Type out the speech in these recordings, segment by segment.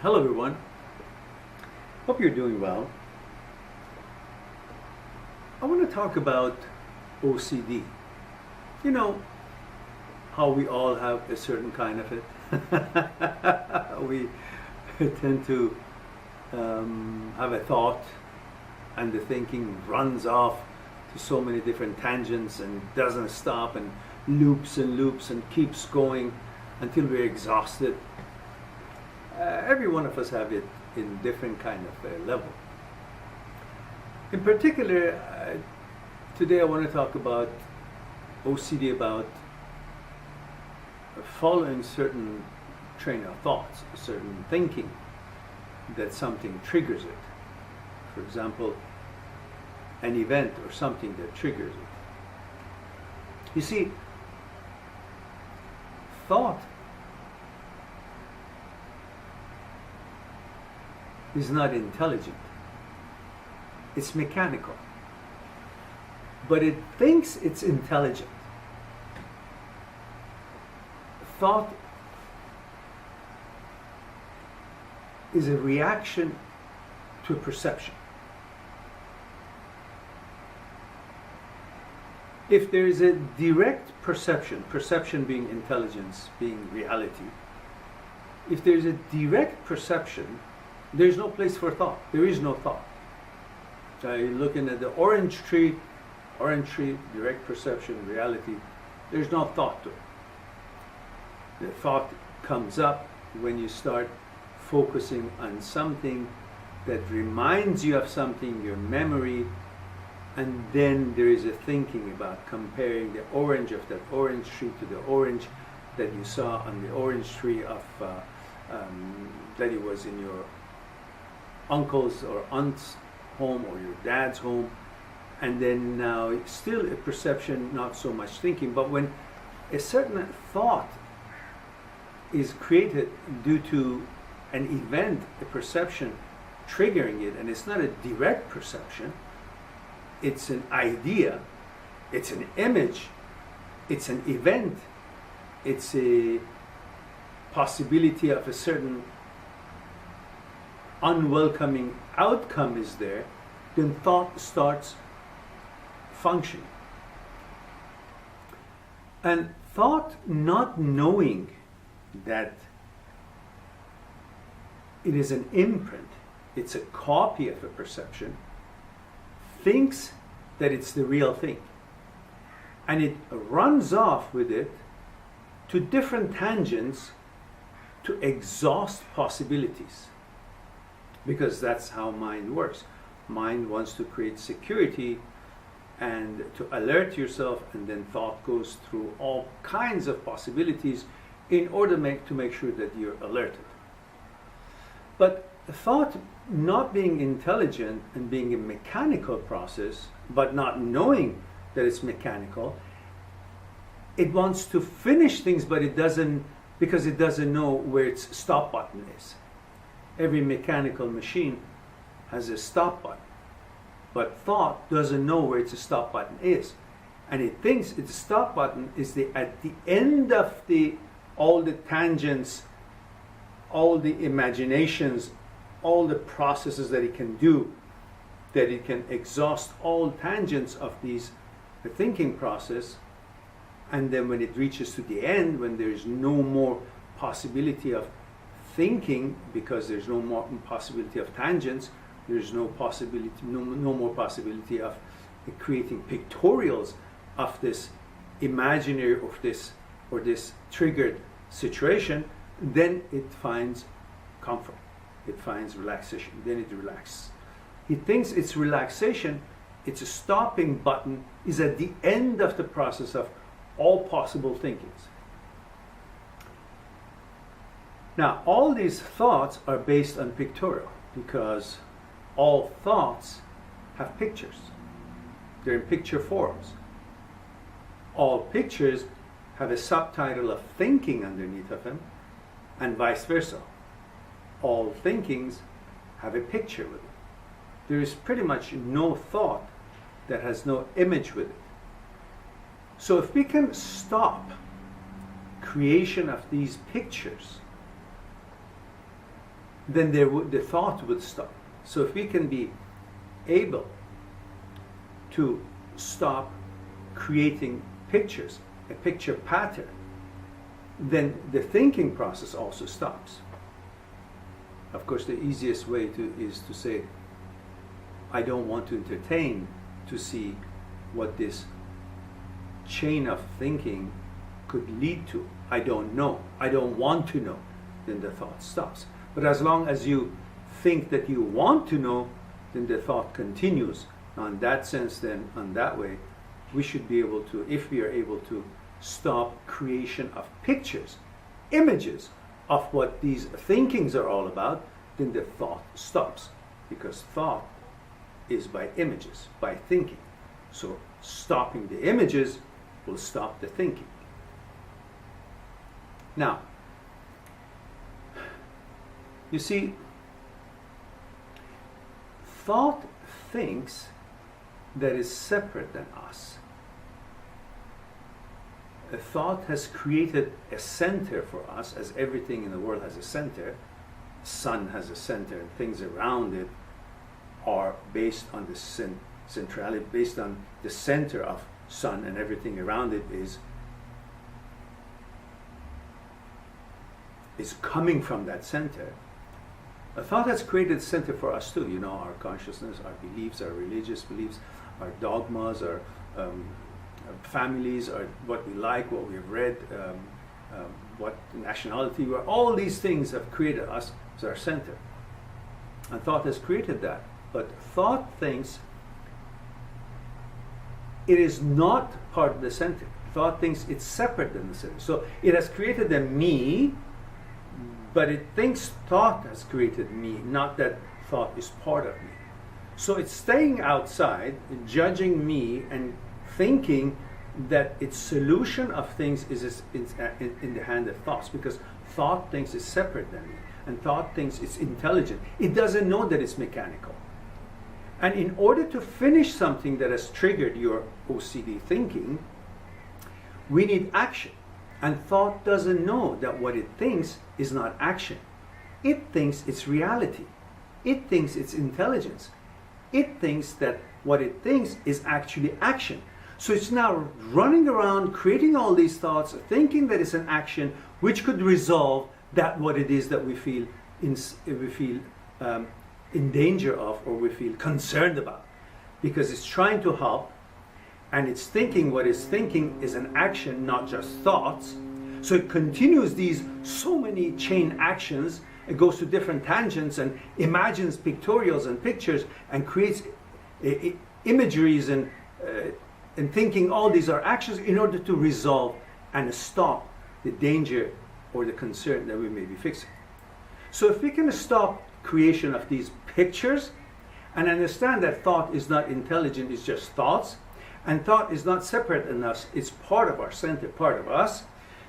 Hello everyone, hope you're doing well. I want to talk about OCD. You know how we all have a certain kind of it. We tend to have a thought and the thinking runs off to so many different tangents and doesn't stop and loops and keeps going until we're exhausted. Every one of us have it in different kind of level. In particular, today I want to talk about OCD, about following certain train of thoughts, certain thinking, that something triggers it. For example, an event or something that triggers it. You see, thought is not intelligent. It's mechanical. But it thinks it's intelligent. Thought is a reaction to perception. If there is a direct perception, perception being intelligence, being reality, if there is a direct perception, there's no place for thought. There is no thought. So you're looking at the orange tree, direct perception, reality, there's no thought to it. The thought comes up when you start focusing on something that reminds you of something, your memory, and then there is a thinking about comparing the orange of that orange tree to the orange that you saw on the orange tree of that it was in your uncle's or aunt's home or your dad's home, and then now it's still a perception, not so much thinking. But when a certain thought is created due to an event, a perception triggering it, and it's not a direct perception, it's an idea, it's an image, it's an event, it's a possibility of a certain unwelcoming outcome is there, then thought starts functioning. And thought, not knowing that it is an imprint, it's a copy of a perception, thinks that it's the real thing. And it runs off with it to different tangents to exhaust possibilities. Because that's how mind works. Mind wants to create security and to alert yourself, and then thought goes through all kinds of possibilities in order to make sure that you're alerted. But thought, not being intelligent and being a mechanical process, but not knowing that it's mechanical, it wants to finish things, but it doesn't, because it doesn't know where its stop button is. Every mechanical machine has a stop button, but thought doesn't know where its stop button is, and it thinks its stop button is at the end of all the tangents, all the imaginations, all the processes that it can do, that it can exhaust all tangents of the thinking process, and then when it reaches to the end, when there is no more possibility of thinking, because there's no more possibility of tangents, there's no more possibility of creating pictorials of this imaginary of this or this triggered situation, then it finds comfort, it finds relaxation, then it relaxes. It thinks its relaxation, its stopping button, is at the end of the process of all possible thinkings. Now, all these thoughts are based on pictorial, because all thoughts have pictures. They're in picture forms. All pictures have a subtitle of thinking underneath of them, and vice versa. All thinkings have a picture with it. There is pretty much no thought that has no image with it. So if we can stop creation of these pictures then the thought would stop. So if we can be able to stop creating pictures, a picture pattern, then the thinking process also stops. Of course, the easiest way is to say, I don't want to entertain to see what this chain of thinking could lead to. I don't know. I don't want to know. Then the thought stops. But as long as you think that you want to know, then the thought continues. In that sense, then, on that way, we should be able to, if we are able to stop creation of pictures, images of what these thinkings are all about, then the thought stops. Because thought is by images, by thinking. So stopping the images will stop the thinking. Now, you see, thought thinks that is separate than us. A thought has created a center for us, as everything in the world has a center. Sun has a center, and things around it are based on the centrality, based on the center of sun, and everything around it is coming from that center. A thought has created a center for us too. You know, our consciousness, our beliefs, our religious beliefs, our dogmas, our families, or what we like, what we've read, what nationality we are. All these things have created us as our center. And thought has created that. But thought thinks it is not part of the center. Thought thinks it's separate than the center. So it has created a me, but it thinks thought has created me, not that thought is part of me. So it's staying outside, judging me, and thinking that its solution of things is in the hand of thoughts, because thought thinks it's separate than me, and thought thinks it's intelligent. It doesn't know that it's mechanical. And in order to finish something that has triggered your OCD thinking, we need action. And thought doesn't know that what it thinks is not action. It thinks it's reality. It thinks it's intelligence. It thinks that what it thinks is actually action. So it's now running around creating all these thoughts, thinking that it's an action which could resolve that what it is that we feel in danger of, or we feel concerned about, because it's trying to help, and it's thinking what it's thinking is an action, not just thoughts. So it continues these so many chain actions. It goes to different tangents and imagines pictorials and pictures and creates imageries and thinking all these are actions in order to resolve and stop the danger or the concern that we may be fixing. So if we can stop creation of these pictures and understand that thought is not intelligent, it's just thoughts, and thought is not separate in us, it's part of our center, part of us,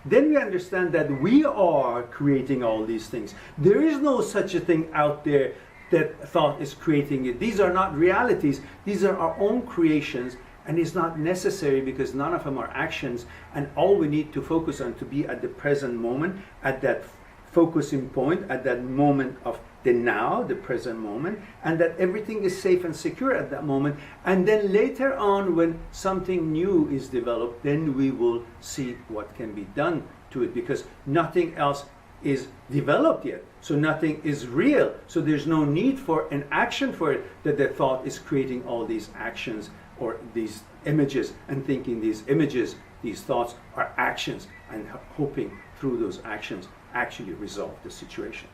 then we understand that we are creating all these things. There is no such a thing out there that thought is creating it. These are not realities. These are our own creations, and it's not necessary because none of them are actions, and all we need to focus on to be at the present moment, at that focusing point, at that moment of the now, the present moment, and that everything is safe and secure at that moment. And then later on, when something new is developed, then we will see what can be done to it, because nothing else is developed yet. So nothing is real. So there's no need for an action for it, that the thought is creating all these actions or these images and thinking these images, these thoughts are actions, and hoping through those actions actually resolve the situation.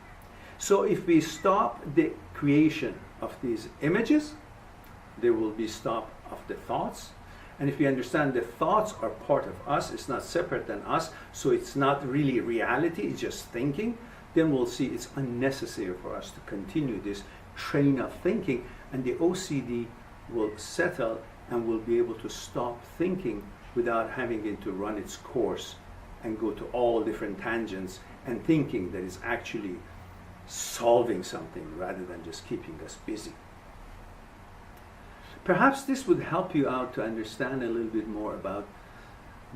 So if we stop the creation of these images, there will be stop of the thoughts. And if we understand the thoughts are part of us, it's not separate than us, so it's not really reality, it's just thinking, then we'll see it's unnecessary for us to continue this train of thinking, and the OCD will settle and we'll be able to stop thinking without having it to run its course and go to all different tangents and thinking that it's actually solving something rather than just keeping us busy. Perhaps this would help you out to understand a little bit more about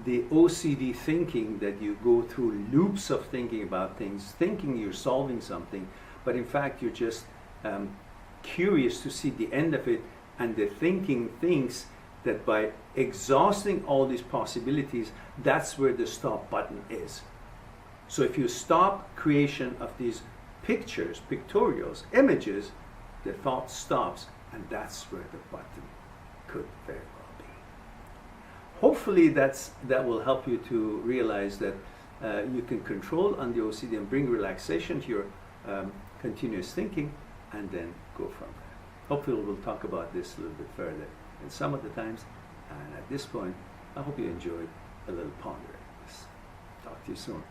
the OCD thinking, that you go through loops of thinking about things, thinking you're solving something, but but in fact you're just curious to see the end of it, and the thinking thinks that by exhausting all these possibilities, that's where the stop button is. So if you stop creation of these pictures, pictorials, images, the thought stops, and that's where the button could very well be. Hopefully that will help you to realize that you can control on the OCD and bring relaxation to your continuous thinking, and then go from there. Hopefully we'll talk about this a little bit further in some of the times, and at this point I hope you enjoyed a little pondering. Talk to you soon.